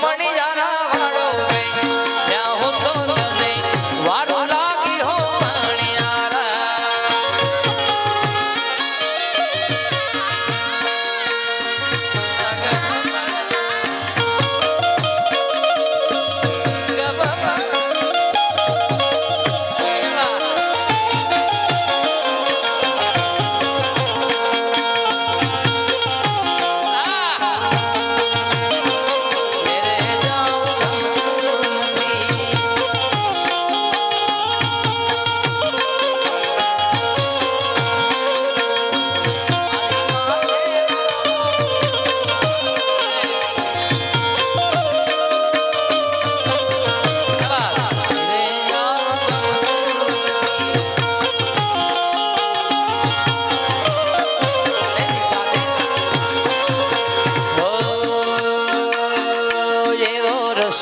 રમણી જારા વાળો ત્યાં હું તો તને વારું લાગી હો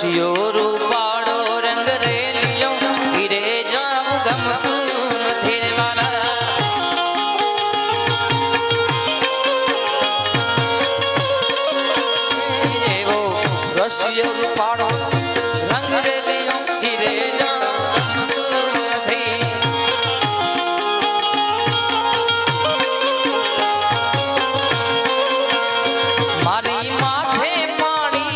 રસિયો રૂપાળો રંગ રેલિયો હીરે જાવું ગમતું નથી વાલા એવો રસિયો રૂપાળો રંગ રેલિયો હીરે જાવું ગમતું નથી મારી માથે પાણી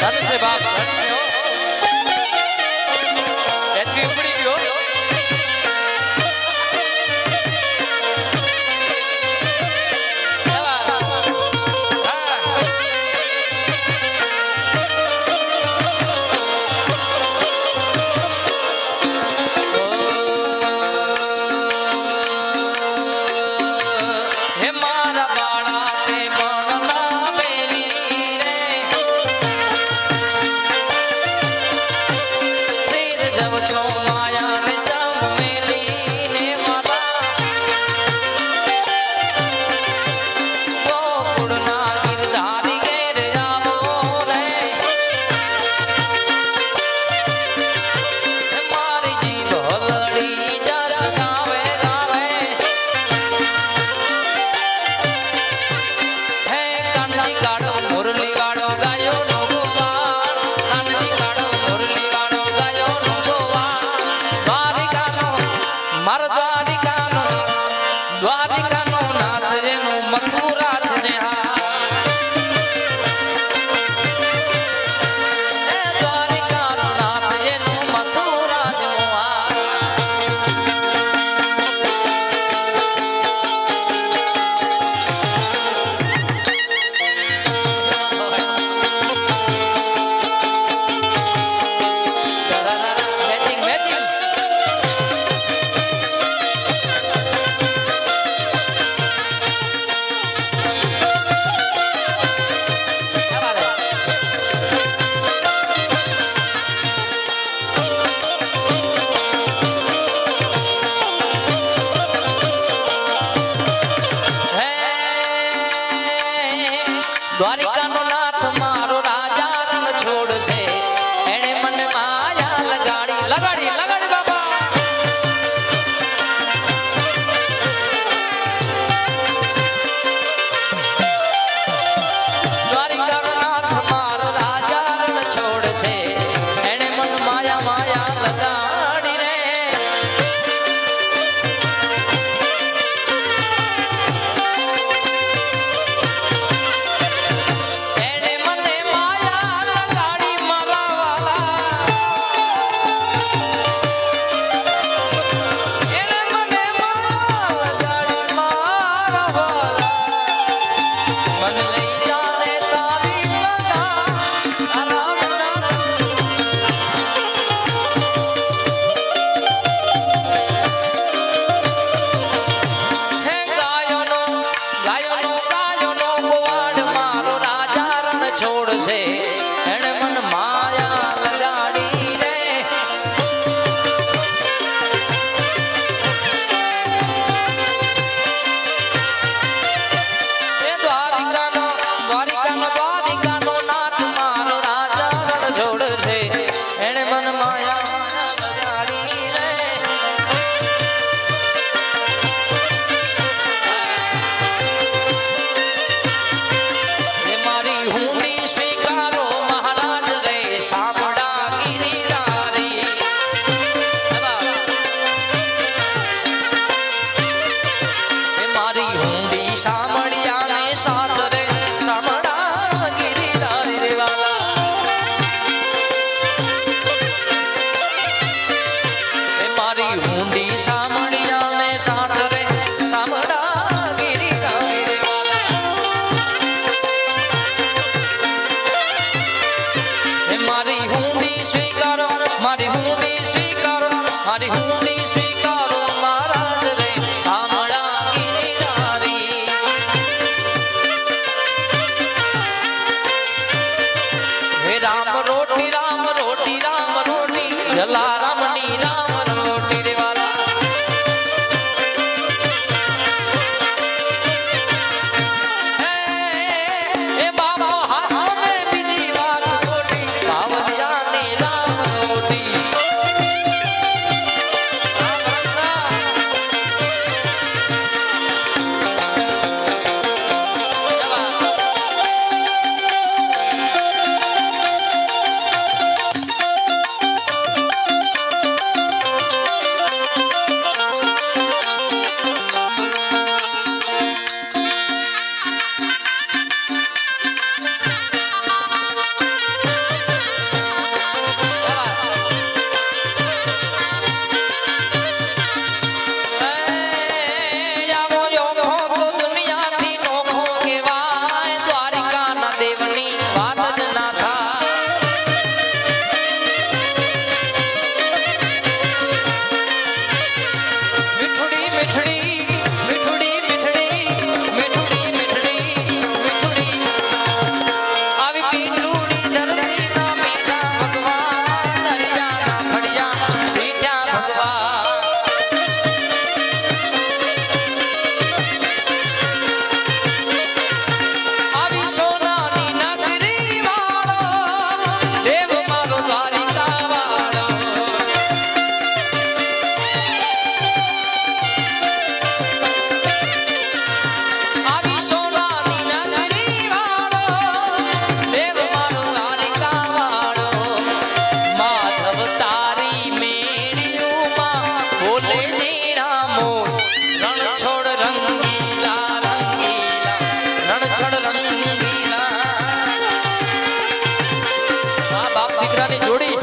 धन से बाप धन से हो एचपी उपड़ी गयो છોડશે એણે મને માયા લગાડી લગાડી લગાડી બાબા દ્વારિકાનો નાથ મારો રાજા રણ છોડશે એણે મન માયા માયા લગાડી રે એણે મને માયા લગાડી મારા વાલા એણે મને માયા લગાડી મારા વાલા મન લઈ જાને તારી લગા આરામના હે ગાયોનો ગોવાડ મારો રાજા રણ છોડશે એણે મન માયા લગાડી રે એ દ્વારિકાનો નાથ મારો રાજા રણ છોડશે એણે મન માયા લગાડી રે એ મારી હુંડી સ્વીકારો મહારાજ રે સાંભળા ગિરિધારી એ મારી હુંડી સાંભળ્યા ને સાથ રે સાંભળા ગિરિધારી રે વાલા એ મારી હુંડી સાંભળ્યા ને સાથ રે સાંભળા ગિરિધારી રે વાલા એ મારી હુંડી સ્વીકારો મારી હુંડી સ્વીકારો મારી હુંડી સ્વીકારો મહારાજ રે સાંભળા ગિરિધારી હે રામ રોટી જલારામની રામ રોટી રે વાલા હે બાબા હાથે બીજી વાત રોટી બાવલિયાની રામ રોટી આવો યોગો તો દુનિયાથી નોખો કહેવાય દ્વારિકાના દેવની વાત જ ના થાય મીઠડી મીઠડી મીઠડી મીઠડી મીઠડી મીઠડી મીઠડી આવી પીઠુડી ધરતીના મીઠા ભગવાન દરિયાના ફળિયા મીઠા ભગવાન આવી સોનાની નગરી વાળો દેવ મારો દ્વારિકા વાળો આવી સોનાની નગરી વાળો દેવ મારો દ્વારિકા વાળો માધવ તારી મેળીઓમાં બોલે જીણા મોર રણ છોડ રંગીલા રંગીલા રણ છોડ રંગીલા આ બાપ દીકરાની જોડી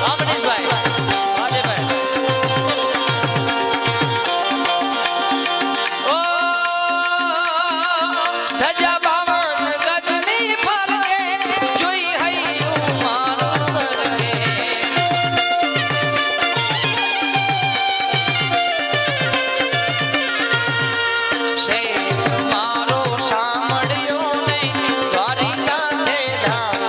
હા મનીષભાઈ રાજેભાઈ ઓ ધજા બાવન ગજની ફરકે જોઈ હૈયું મારું વરકે શેઠ મારો સાંભળ્યો ને દ્વારિકા છે ધામ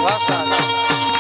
વાહ સાહેબ.